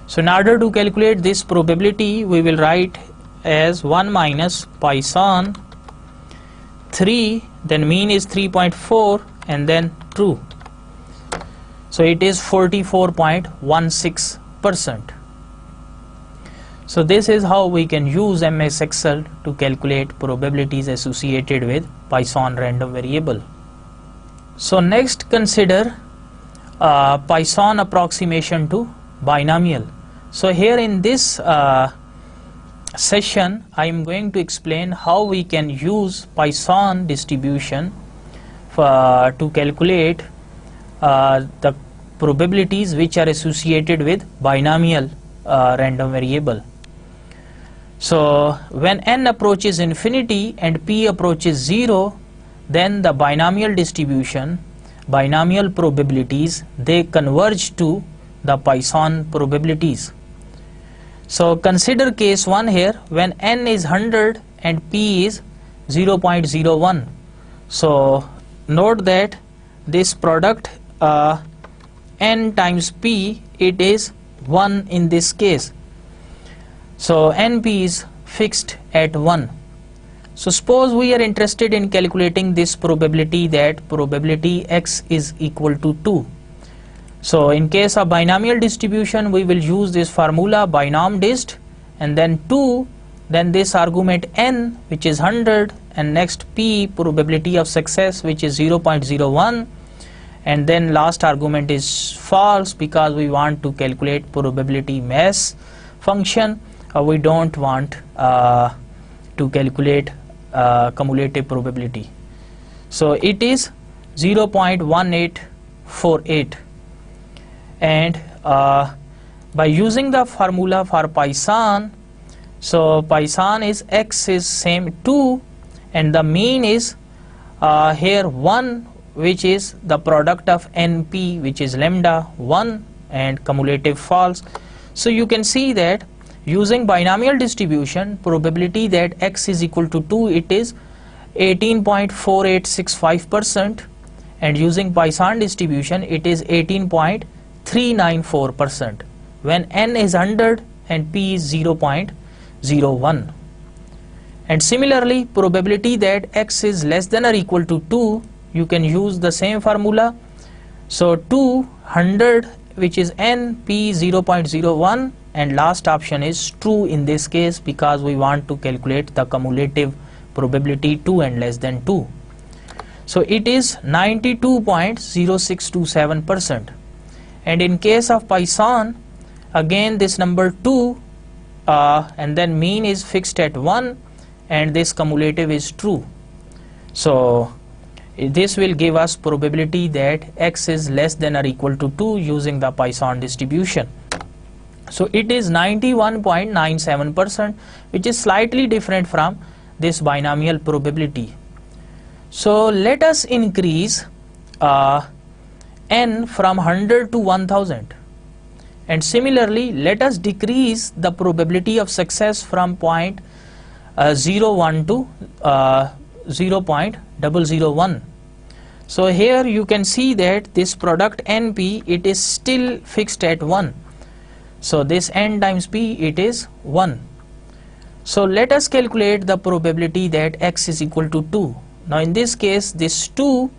So in order to calculate this probability, we will write as 1 minus Poisson 3, then mean is 3.4 and then true. So it is 44.16%. So this is how we can use MS Excel to calculate probabilities associated with Poisson random variable. So next consider Poisson approximation to binomial. So here in this session I am going to explain how we can use Poisson distribution to calculate the probabilities which are associated with binomial random variable. So when n approaches infinity and p approaches 0, then the binomial distribution, binomial probabilities, they converge to the Poisson probabilities. So consider case 1 here, when n is 100 and p is 0.01. So note that this product n times p, it is 1 in this case. So np is fixed at 1. So suppose we are interested in calculating this probability, that probability x is equal to 2. So in case of binomial distribution, we will use this formula binom dist and then 2, then this argument n, which is 100, and next p, probability of success, which is 0.01, and then last argument is false because we want to calculate probability mass function. We don't want to calculate cumulative probability. So it is 0.1848. And by using the formula for Poisson, so Poisson is x is same 2 and the mean is here 1, which is the product of np, which is lambda 1, and cumulative false. So you can see that using binomial distribution, probability that x is equal to 2, it is 18.4865%, and using Poisson distribution it is 18.394% when n is 100 and p is 0.01. And similarly, probability that x is less than or equal to 2, you can use the same formula. So 200, which is n, p 0.01, and last option is true in this case because we want to calculate the cumulative probability 2 and less than 2. So it is 92.0627%. And in case of Poisson, again this number 2 and then mean is fixed at 1 and this cumulative is true. So this will give us probability that x is less than or equal to 2 using the Poisson distribution. So it is 91.97%, which is slightly different from this binomial probability. So let us increase n from 100 to 1000, and similarly let us decrease the probability of success from 0.01 to 0.001. So here you can see that this product np, it is still fixed at 1. So this n times p, it is 1. So let us calculate the probability that x is equal to 2. Now in this case this 2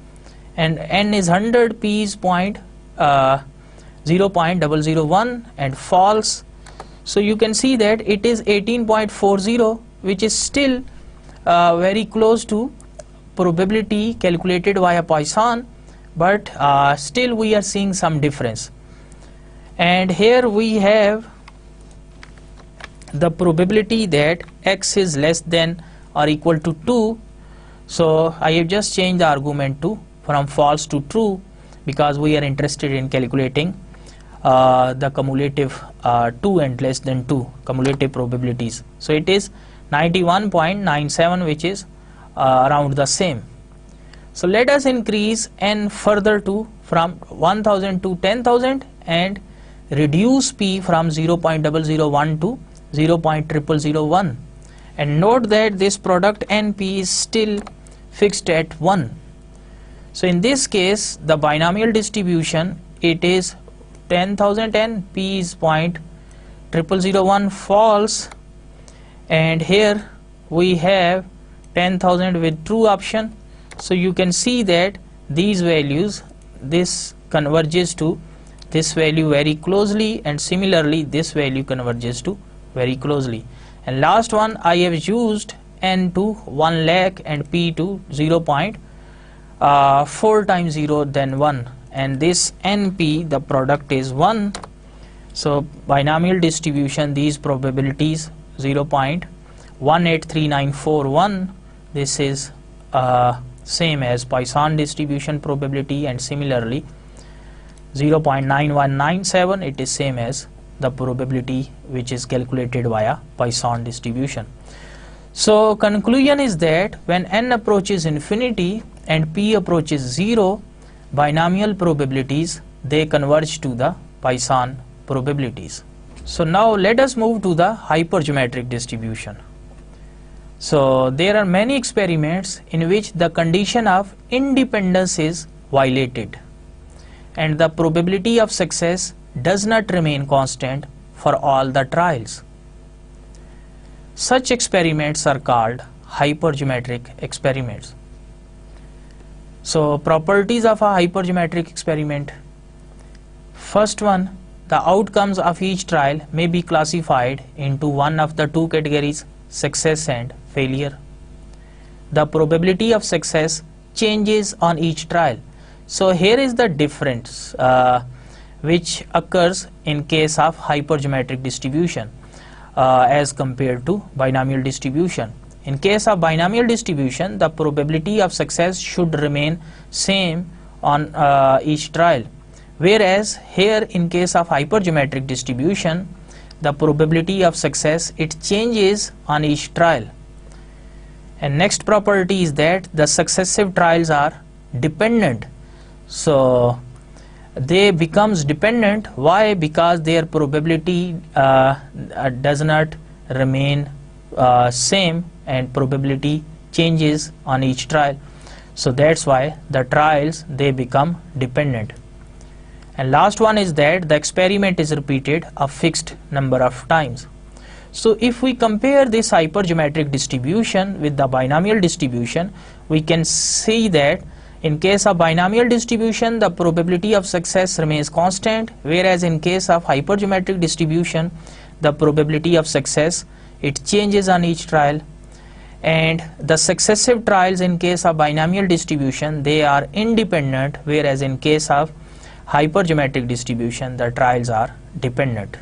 and n is 100, p is 0.001 and false. So you can see that it is 18.40, which is still very close to probability calculated via Poisson, but still we are seeing some difference. And here we have the probability that x is less than or equal to 2. So I have just changed the argument to from false to true, because we are interested in calculating the cumulative 2 and less than 2 cumulative probabilities. So it is 91.97, which is around the same. So let us increase n further to from 1000 to 10,000 and reduce p from 0.001 to 0.0001, and note that this product np is still fixed at 1. So in this case, the binomial distribution, it is 10,000 and p is 0.0001 false, and here we have 10,000 with true option. So you can see that these values, this converges to this value very closely, and similarly this value converges to very closely. And last one, I have used n to 1 lakh and p to 0.4 times 0 then 1, and this np, the product is 1. So binomial distribution, these probabilities 0.183941, this is same as Poisson distribution probability, and similarly 0.9197, it is same as the probability which is calculated via Poisson distribution. So conclusion is that when n approaches infinity and p approaches 0, binomial probabilities, they converge to the Poisson probabilities. So now let us move to the hypergeometric distribution. So there are many experiments in which the condition of independence is violated, and the probability of success does not remain constant for all the trials. Such experiments are called hypergeometric experiments. So properties of a hypergeometric experiment. First one, the outcomes of each trial may be classified into one of the two categories, success and failure. The probability of success changes on each trial. So here is the difference which occurs in case of hypergeometric distribution as compared to binomial distribution. In case of binomial distribution, the probability of success should remain same on each trial, whereas here in case of hypergeometric distribution, the probability of success, it changes on each trial. And next property is that the successive trials are dependent. So they becomes dependent. Why? Because their probability does not remain same, and probability changes on each trial. So that's why the trials, they become dependent. And last one is that the experiment is repeated a fixed number of times. So if we compare this hypergeometric distribution with the binomial distribution, we can see that in case of binomial distribution, the probability of success remains constant, whereas in case of hypergeometric distribution, the probability of success, it changes on each trial. And the successive trials in case of binomial distribution, they are independent, whereas in case of hypergeometric distribution, the trials are dependent.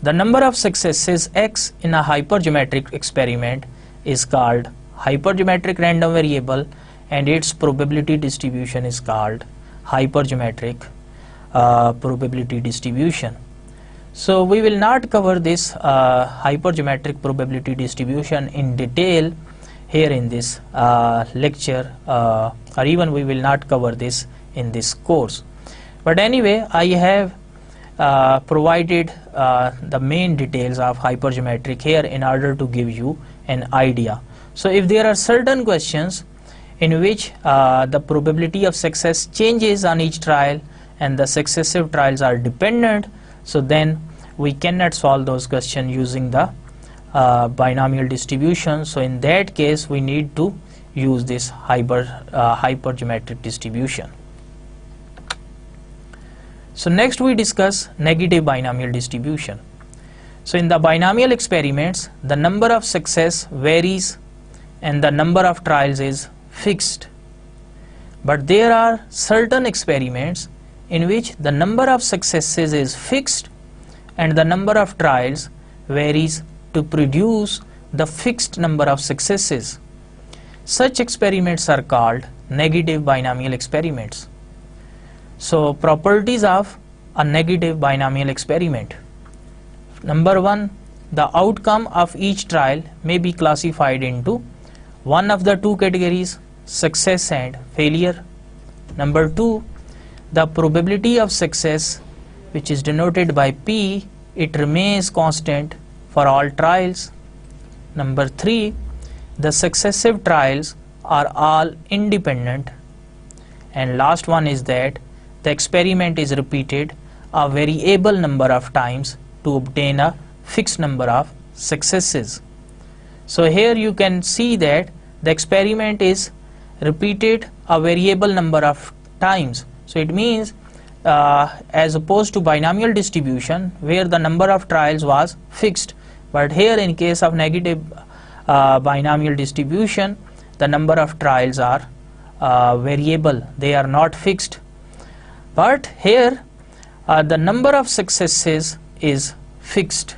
The number of successes x in a hypergeometric experiment is called hypergeometric random variable, and its probability distribution is called hypergeometric probability distribution. So we will not cover this hypergeometric probability distribution in detail here in this lecture, or even we will not cover this in this course. But anyway, I have provided the main details of hypergeometric here in order to give you an idea. So if there are certain questions in which the probability of success changes on each trial and the successive trials are dependent, so then we cannot solve those questions using the binomial distribution. So in that case, we need to use this hypergeometric distribution. So next we discuss negative binomial distribution. So in the binomial experiments, the number of success varies and the number of trials is fixed. But there are certain experiments in which the number of successes is fixed and the number of trials varies to produce the fixed number of successes. Such experiments are called negative binomial experiments. So properties of a negative binomial experiment. Number one, the outcome of each trial may be classified into one of the two categories, success and failure. Number two, the probability of success, which is denoted by P, it remains constant for all trials. Number three, the successive trials are all independent. And last one is that the experiment is repeated a variable number of times to obtain a fixed number of successes. So here you can see that the experiment is repeated a variable number of times. So it means as opposed to binomial distribution where the number of trials was fixed, but here in case of negative binomial distribution, the number of trials are variable, they are not fixed. But here the number of successes is fixed.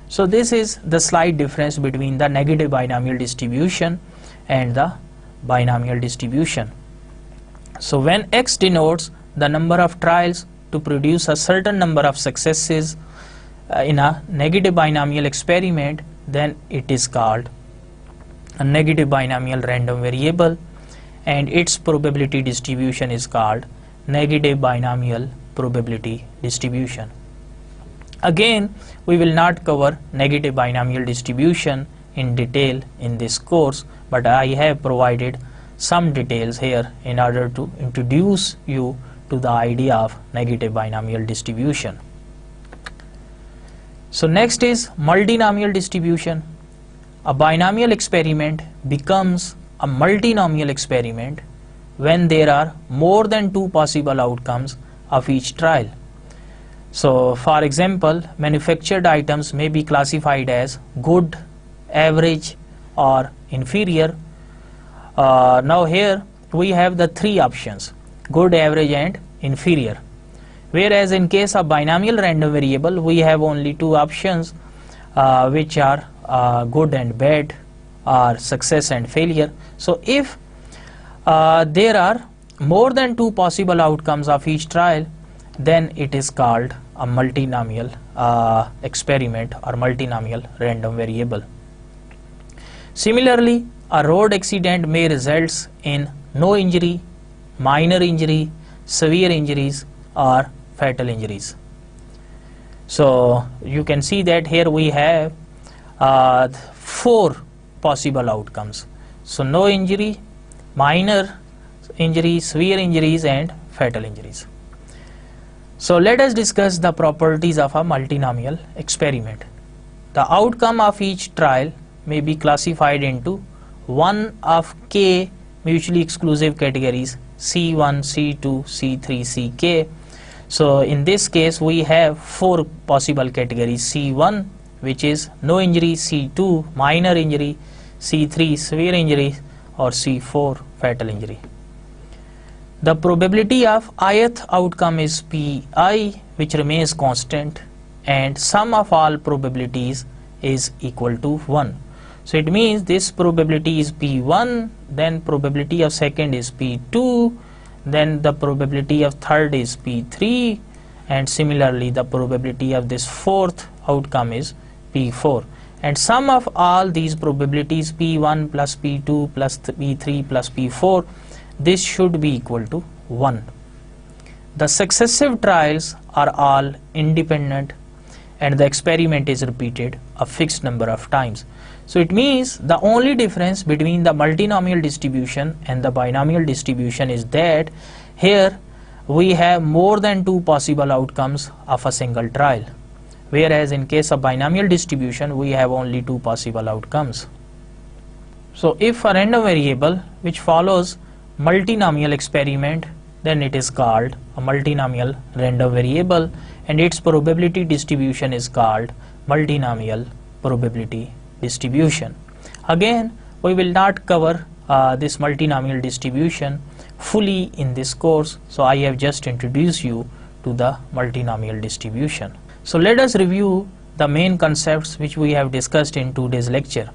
So this is the slight difference between the negative binomial distribution and the binomial distribution. So when X denotes the number of trials to produce a certain number of successes in a negative binomial experiment, then it is called a negative binomial random variable, and its probability distribution is called negative binomial probability distribution. Again, we will not cover negative binomial distribution in detail in this course, but I have provided some details here in order to introduce you to the idea of negative binomial distribution. So next is multinomial distribution. A binomial experiment becomes a multinomial experiment when there are more than two possible outcomes of each trial. So for example, manufactured items may be classified as good, average or inferior. Now here we have the three options, good, average and inferior. Whereas in case of binomial random variable, we have only two options which are good and bad, or success and failure. So if there are more than two possible outcomes of each trial, then it is called a multinomial experiment or multinomial random variable. Similarly, a road accident may result in no injury, minor injury, severe injuries or fatal injuries. So you can see that here we have four possible outcomes. So no injury, minor injuries, severe injuries and fatal injuries. So let us discuss the properties of a multinomial experiment. The outcome of each trial may be classified into one of k mutually exclusive categories, C1, C2, C3, Ck. So in this case we have four possible categories: C1, which is no injury, C2, minor injury, C3, severe injury, or C4, fatal injury. The probability of ith outcome is Pi, which remains constant, and sum of all probabilities is equal to 1. So it means this probability is P1, then probability of second is P2, then the probability of third is P3, and similarly the probability of this fourth outcome is P4. And sum of all these probabilities, P1 plus P2 plus P3 plus P4, this should be equal to 1. The successive trials are all independent and the experiment is repeated a fixed number of times. So it means the only difference between the multinomial distribution and the binomial distribution is that here we have more than two possible outcomes of a single trial, whereas in case of binomial distribution we have only two possible outcomes. So if a random variable which follows multinomial experiment, then it is called a multinomial random variable and its probability distribution is called multinomial probability distribution. Again, we will not cover this multinomial distribution fully in this course, so I have just introduced you to the multinomial distribution. So let us review the main concepts which we have discussed in today's lecture.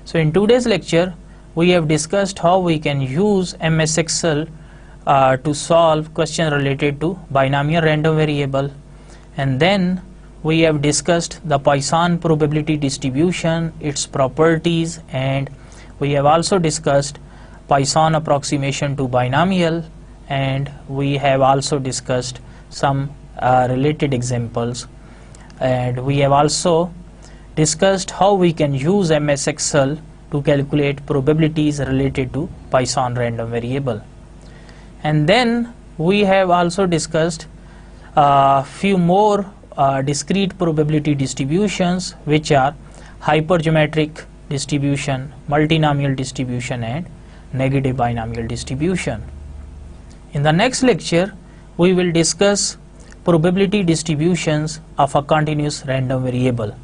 So in today's lecture we have discussed how we can use MS Excel to solve questions related to binomial random variable, and then we have discussed the Poisson probability distribution, its properties, and we have also discussed Poisson approximation to binomial, and we have also discussed some related examples, and we have also discussed how we can use MS Excel to calculate probabilities related to Poisson random variable. And then we have also discussed few more discrete probability distributions, which are hypergeometric distribution, multinomial distribution, and negative binomial distribution. In the next lecture we will discuss probability distributions of a continuous random variable.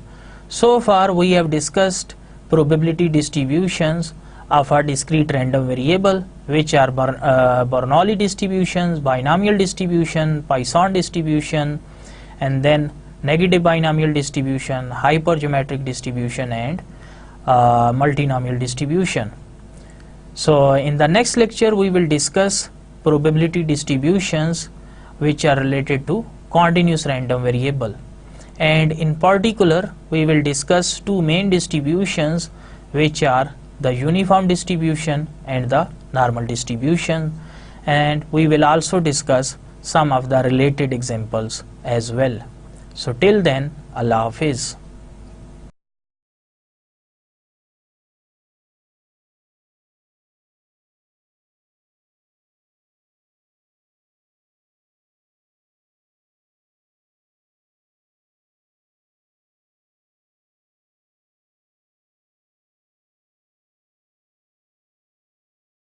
So far we have discussed probability distributions of a discrete random variable, which are Bernoulli distributions, binomial distribution, Poisson distribution, and then negative binomial distribution, hypergeometric distribution, and multinomial distribution. So in the next lecture we will discuss probability distributions which are related to continuous random variable, and in particular we will discuss two main distributions, which are the uniform distribution and the normal distribution, and we will also discuss some of the related examples as well. So till then, Allah Hafiz.